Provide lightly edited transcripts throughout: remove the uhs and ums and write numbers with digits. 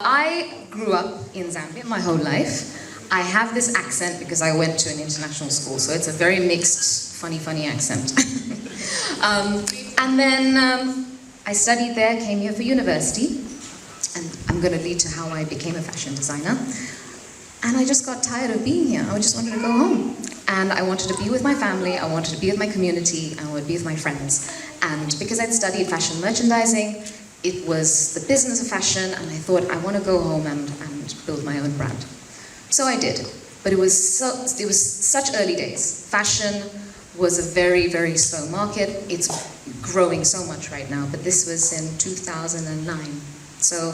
I grew up in Zambia my whole life. I have this accent because I went to an international school, so it's a very mixed, funny accent. And then I studied there, came here for university, and I'm going to lead to how I became a fashion designer. And I just got tired of being here. I just wanted to go home. And I wanted to be with my family, I wanted to be with my community, I wanted to be with my friends. And because I'd studied fashion merchandising, it was the business of fashion, and I thought I want to go home and build my own brand. So I did, but it was such early days. Fashion was a very slow market. It's growing so much right now, but this was in 2009. So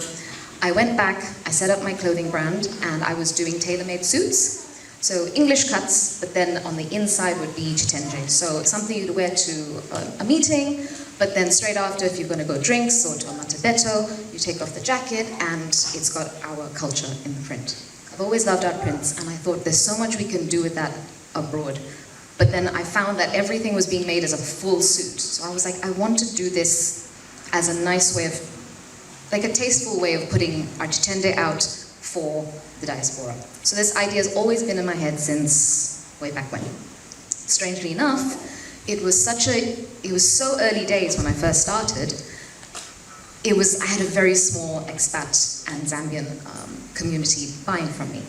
I went back, I set up my clothing brand, and I was doing tailor-made suits. So English cuts, but then on the inside would be chitenje. So something you'd wear to a meeting, but then straight after, if you're going to go drinks or to a matabeto, you take off the jacket and it's got our culture in the print. I've always loved art prints, and I thought there's so much we can do with that abroad. But then I found that everything was being made as a full suit. So I was like, I want to do this as a nice way of, like a tasteful way of putting our chitenje out for the diaspora. So this idea has always been in my head since way back when. Strangely enough, it was so early days when I first started. I had a very small expat and Zambian community buying from me.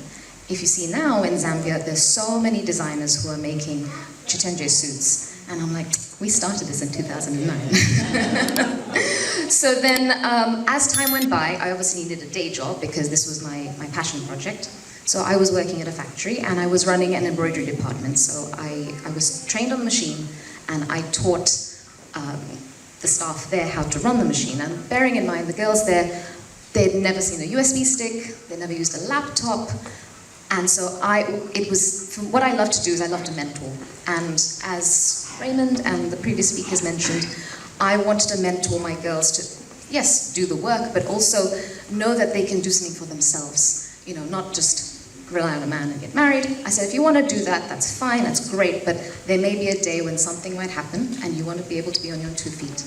If you see now in Zambia, there's so many designers who are making chitenje suits. And I'm like, we started this in 2009. So then, as time went by, I obviously needed a day job because this was my passion project. So I was working at a factory and I was running an embroidery department. So I was trained on the machine and I taught the staff there how to run the machine. And bearing in mind, the girls there, they'd never seen a USB stick, they'd never used a laptop. And so what I love to do is I love to mentor. And as Raymond and the previous speakers mentioned, I wanted to mentor my girls to, yes, do the work, but also know that they can do something for themselves. You know, not just rely on a man and get married. I said, if you want to do that, that's fine, that's great, but there may be a day when something might happen and you want to be able to be on your 2 feet.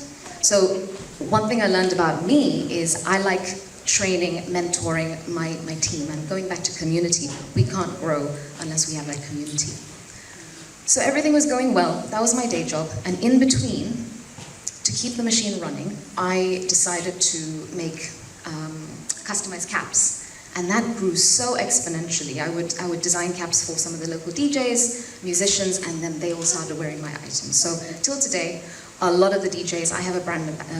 So one thing I learned about me is I like training, mentoring my team, and going back to community. We can't grow unless we have that community. So everything was going well. That was my day job. And in between, to keep the machine running, I decided to make customized caps. And that grew so exponentially. I would design caps for some of the local DJs, musicians, and then they all started wearing my items. So till today, a lot of the DJs, I have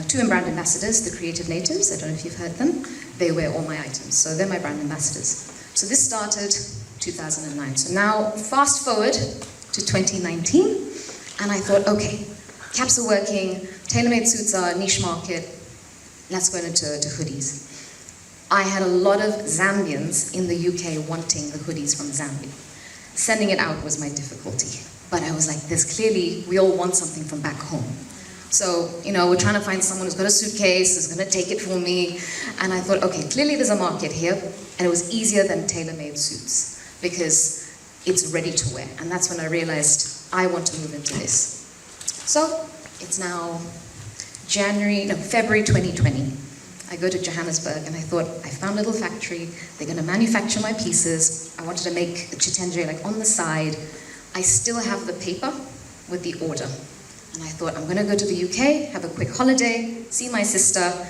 two brand ambassadors, the Creative Natives, I don't know if you've heard them, they wear all my items. So they're my brand ambassadors. So this started 2009. So now fast forward to 2019, and I thought, okay, caps are working, tailor-made suits are a niche market, let's go into hoodies. I had a lot of Zambians in the UK wanting the hoodies from Zambia. Sending it out was my difficulty. But I was like, clearly, we all want something from back home. So, you know, we're trying to find someone who's got a suitcase, who's gonna take it for me. And I thought, okay, clearly there's a market here. And it was easier than tailor-made suits because it's ready to wear. And that's when I realized I want to move into this. So, it's now February 2020. I go to Johannesburg and I thought, I found a little factory, they're gonna manufacture my pieces. I wanted to make the chitenje like on the side. I still have the paper with the order. And I thought, I'm gonna go to the UK, have a quick holiday, see my sister,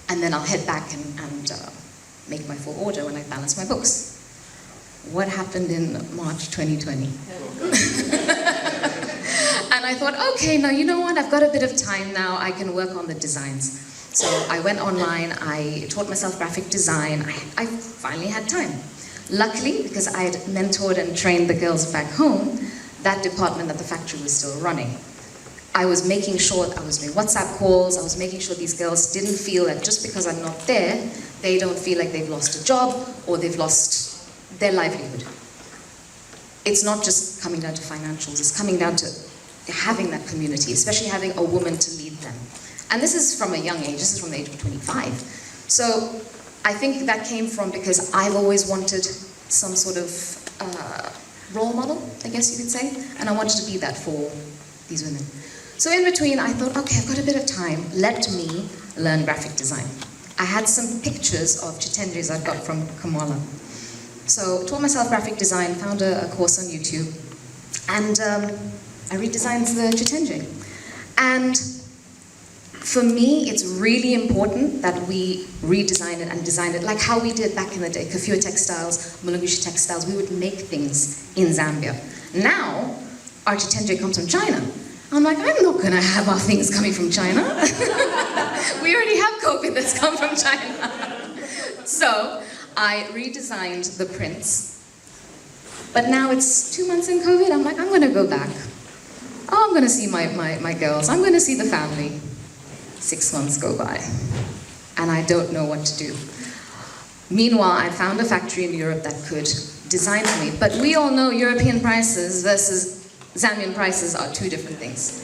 and then I'll head back and make my full order when I balance my books. What happened in March 2020? And I thought, okay, now you know what, I've got a bit of time now, I can work on the designs. So I went online, I taught myself graphic design, I finally had time. Luckily, because I had mentored and trained the girls back home, that department at the factory was still running. I was making sure, I was doing WhatsApp calls, I was making sure these girls didn't feel that just because I'm not there, they don't feel like they've lost a job or they've lost their livelihood. It's not just coming down to financials, it's coming down to having that community, especially having a woman to lead them. And this is from a young age, this is from the age of 25. So I think that came from because I've always wanted some sort of role model, I guess you could say, and I wanted to be that for these women. So in between, I thought, okay, I've got a bit of time, let me learn graphic design. I had some pictures of chitenjes I'd got from Kamala. So taught myself graphic design, found a course on YouTube, and I redesigned the chitenje. And for me, it's really important that we redesign it and design it like how we did back in the day. Kafua textiles, Mulungushi textiles, we would make things in Zambia. Now, our chitenje comes from China. I'm like, I'm not gonna have our things coming from China. We already have COVID that's come from China. So, I redesigned the prints. But now it's 2 months in COVID, I'm like, I'm gonna go back. Oh, I'm gonna see my girls, I'm gonna see the family. 6 months go by, and I don't know what to do. Meanwhile, I found a factory in Europe that could design for me, but we all know European prices versus Zambian prices are two different things.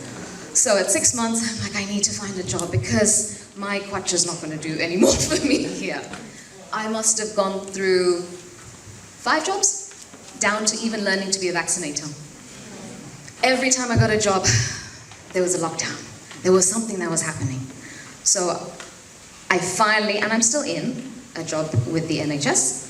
So at 6 months, I'm like, I need to find a job because my kwacha's not gonna do any more for me here. I must have gone through 5 jobs, down to even learning to be a vaccinator. Every time I got a job, there was a lockdown. There was something that was happening. So I finally, and I'm still in a job with the NHS,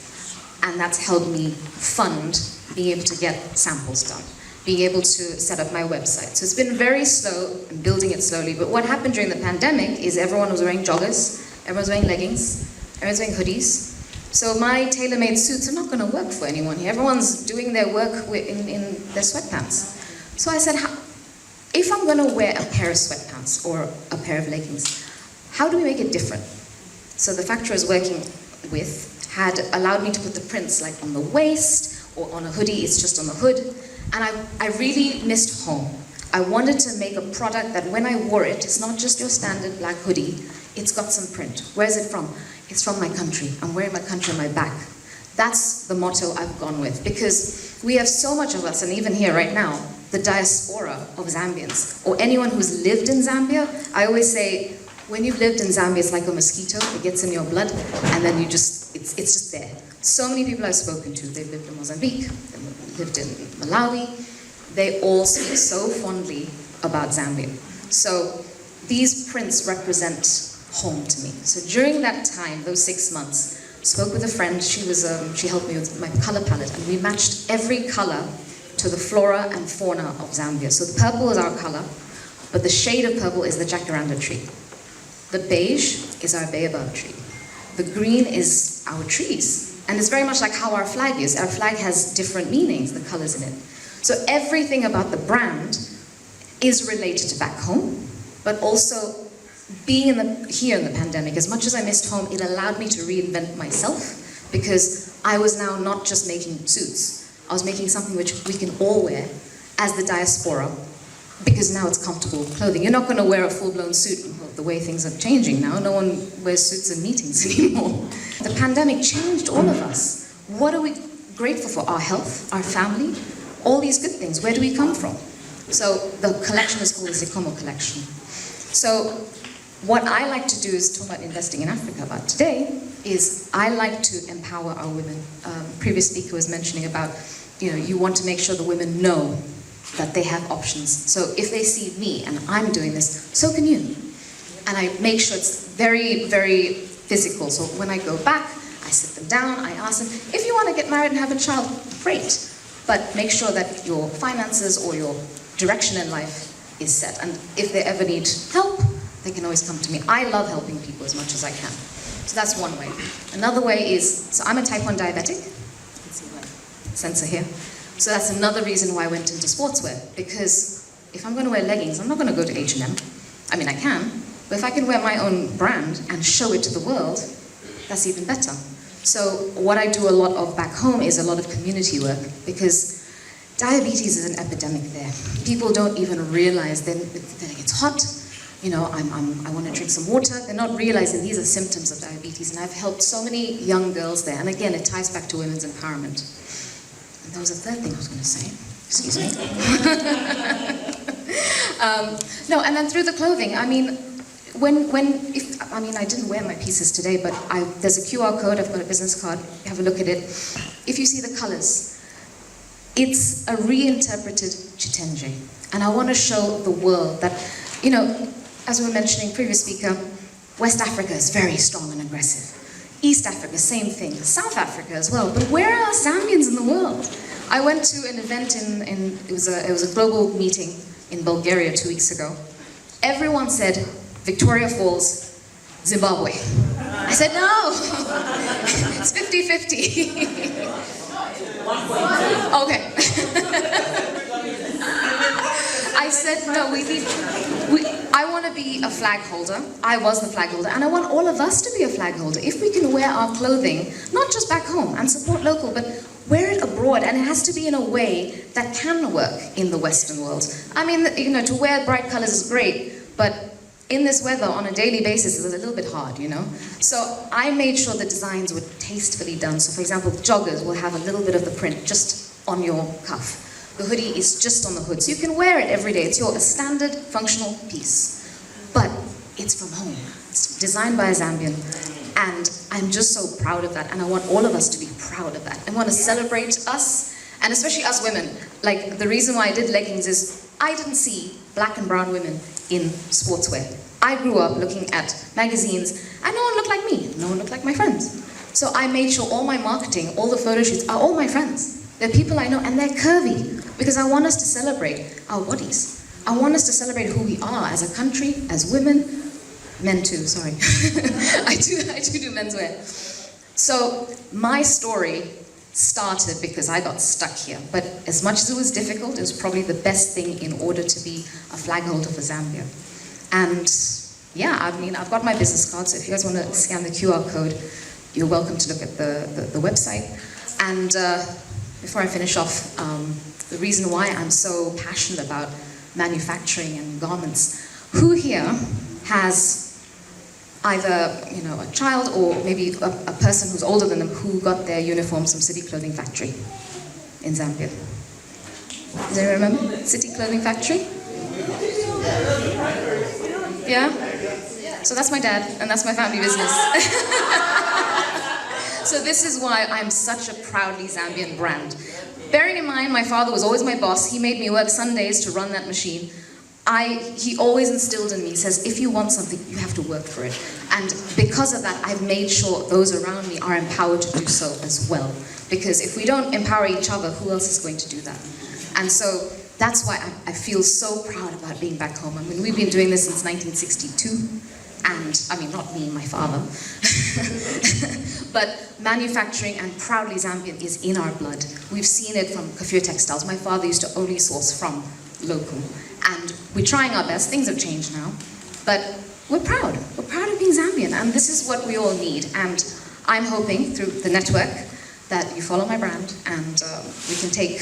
and that's helped me fund being able to get samples done, being able to set up my website. So it's been very slow, and building it slowly, but what happened during the pandemic is everyone was wearing joggers, everyone's wearing leggings, everyone's wearing hoodies. So my tailor-made suits are not gonna work for anyone here. Everyone's doing their work in their sweatpants. So I said, if I'm gonna wear a pair of sweatpants or a pair of leggings, how do we make it different? So the factory I was working with had allowed me to put the prints like on the waist or on a hoodie, it's just on the hood. And I really missed home. I wanted to make a product that when I wore it, it's not just your standard black hoodie, it's got some print. Where is it from? It's from my country. I'm wearing my country on my back. That's the motto I've gone with, because we have so much of us, and even here right now, the diaspora of Zambians, or anyone who's lived in Zambia. I always say, when you've lived in Zambia, it's like a mosquito, it gets in your blood, and then it's just there. So many people I've spoken to, they've lived in Mozambique, they've lived in Malawi, they all speak so fondly about Zambia. So these prints represent home to me. So during that time, those 6 months, spoke with a friend, she helped me with my color palette, and we matched every color to the flora and fauna of Zambia. So the purple is our color, but the shade of purple is the jacaranda tree. The beige is our baobab tree. The green is our trees. And it's very much like how our flag is. Our flag has different meanings, the colors in it. So everything about the brand is related to back home, but also being here in the pandemic, as much as I missed home, it allowed me to reinvent myself, because I was now not just making suits. I was making something which we can all wear as the diaspora, because now it's comfortable clothing. You're not going to wear a full-blown suit the way things are changing now. No one wears suits in meetings anymore. The pandemic changed all of us. What are we grateful for? Our health, our family, all these good things. Where do we come from? So the collection is called the Zikomo collection. So what I like to do is talk about investing in Africa, but today is I like to empower our women. Previous speaker was mentioning about, you want to make sure the women know that they have options. So if they see me and I'm doing this, so can you. And I make sure it's very, very physical. So when I go back, I sit them down, I ask them, if you want to get married and have a child, great. But make sure that your finances or your direction in life is set. And if they ever need help, they can always come to me. I love helping people as much as I can. So that's one way. Another way is, so I'm a type 1 diabetic. You can see my sensor here. So that's another reason why I went into sportswear. Because if I'm going to wear leggings, I'm not going to go to H&M. I mean, I can. But if I can wear my own brand and show it to the world, that's even better. So what I do a lot of back home is a lot of community work, because diabetes is an epidemic there. People don't even realize, they're like, it's hot, I want to drink some water. They're not realizing these are symptoms of diabetes, and I've helped so many young girls there. And again, it ties back to women's empowerment. And there was a third thing I was going to say. Excuse me. No, and then through the clothing, I mean, I didn't wear my pieces today, but there's a QR code, I've got a business card, have a look at it. If you see the colors, it's a reinterpreted chitenje. And I want to show the world that, as we were mentioning, previous speaker, West Africa is very strong and aggressive. East Africa, same thing. South Africa as well. But where are Zambians in the world? I went to an event it was a global meeting in Bulgaria 2 weeks ago. Everyone said, Victoria Falls, Zimbabwe. I said, no, it's 50-50. Okay. I said, no, I want to be a flag holder. I was the flag holder, and I want all of us to be a flag holder. If we can wear our clothing, not just back home and support local, but wear it abroad, and it has to be in a way that can work in the Western world. I mean, you know, to wear bright colors is great, but in this weather, on a daily basis, is a little bit hard, you know? So I made sure the designs were tastefully done. So for example, joggers will have a little bit of the print just on your cuff. The hoodie is just on the hood, so you can wear it every day. It's your standard functional piece. But it's from home. It's designed by a Zambian. And I'm just so proud of that, and I want all of us to be proud of that. I want to celebrate us, and especially us women. Like, the reason why I did leggings is I didn't see black and brown women in sportswear. I grew up looking at magazines, and no one looked like me. No one looked like my friends. So I made sure all my marketing, all the photo shoots are all my friends. They're people I know, and they're curvy, because I want us to celebrate our bodies. I want us to celebrate who we are as a country, as women, men too, sorry. I do menswear. So my story started because I got stuck here, but as much as it was difficult, it was probably the best thing in order to be a flag holder for Zambia. And yeah, I mean, I've got my business card, so if you guys want to scan the QR code, you're welcome to look at the website. And before I finish off, the reason why I'm so passionate about manufacturing and garments, who here has either, you know, a child or maybe a person who's older than them who got their uniforms from City Clothing Factory in Zambia? Does anyone remember City Clothing Factory? Yeah? So that's my dad, and that's my family business. So this is why I'm such a proudly Zambian brand. Bearing in mind, my father was always my boss. He made me work Sundays to run that machine. He always instilled in me, he says, if you want something, you have to work for it. And because of that, I've made sure those around me are empowered to do so as well. Because if we don't empower each other, who else is going to do that? And so that's why I feel so proud about being back home. I mean, we've been doing this since 1962. And, I mean, not me, my father. But manufacturing and proudly Zambian is in our blood. We've seen it from Kafir textiles. My father used to only source from local. And we're trying our best. Things have changed now. But we're proud. We're proud of being Zambian. And this is what we all need. And I'm hoping through the network that you follow my brand and we can take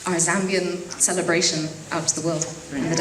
our Zambian celebration out to the world in the